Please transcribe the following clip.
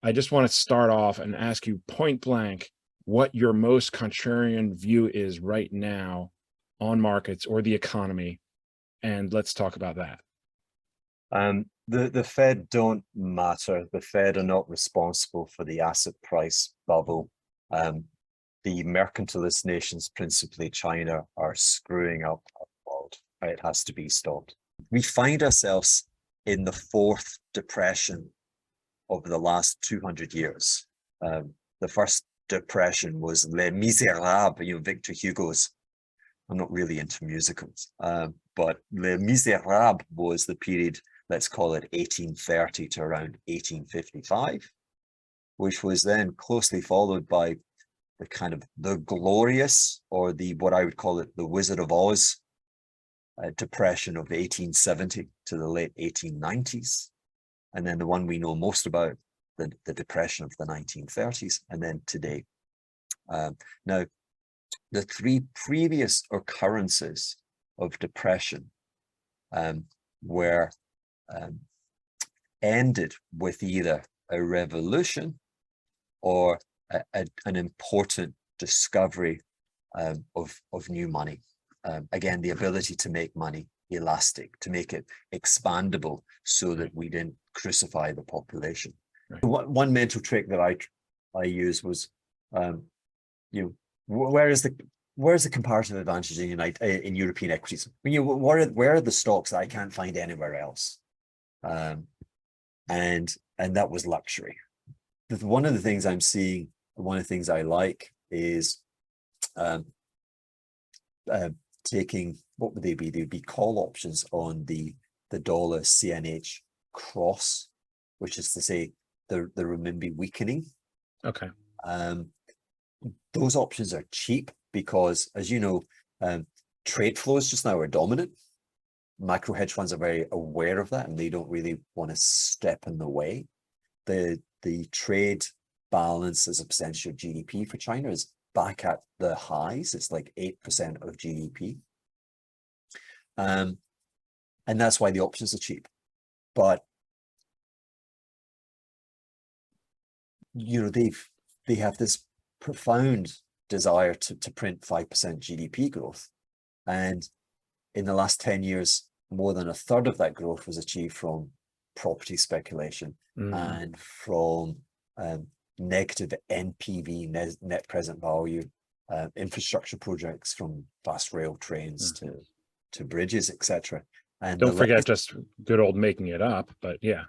I just want to start off and ask you point blank what your most contrarian view is right now on markets or the economy. And let's talk about that. The Fed don't matter. The Fed are not responsible for the asset price bubble. The mercantilist nations, principally China, are screwing up our world. It has to be stopped. We find ourselves in the fourth depression over the last 200 years. The first depression was Les Miserables, Victor Hugo's. I'm not really into musicals, but Les Miserables was the period, let's call it 1830 to around 1855, which was then closely followed by the kind of the glorious, or what I would call it, the Wizard of Oz depression of 1870 to the late 1890s. And then the one we know most about, the depression of the 1930s, and then today. Now, the three previous occurrences of depression were ended with either a revolution or an important discovery of new money. Again, the ability to make money elastic, to make it expandable so that we didn't crucify the population. Right. One mental trick that I use was, where is the comparative advantage in European equities? Where are the stocks that I can't find anywhere else? And that was luxury. One of the things I'm seeing, one of the things I like is taking, what would they be? They'd be call options on the dollar CNH cross, which is to say the renminbi weakening. Okay. Those options are cheap because, as you know, trade flows just now are dominant. Macro hedge funds are very aware of that, and they don't really want to step in the way. The trade balance as a percentage of GDP for China is back at the highs. It's like 8% of GDP. And that's why the options are cheap. But they have this profound desire to print 5% GDP growth. And in the last 10 years, more than a third of that growth was achieved from property speculation and from negative NPV, net present value, infrastructure projects, from fast rail trains to bridges, etc. And don't forget just good old making it up, but yeah.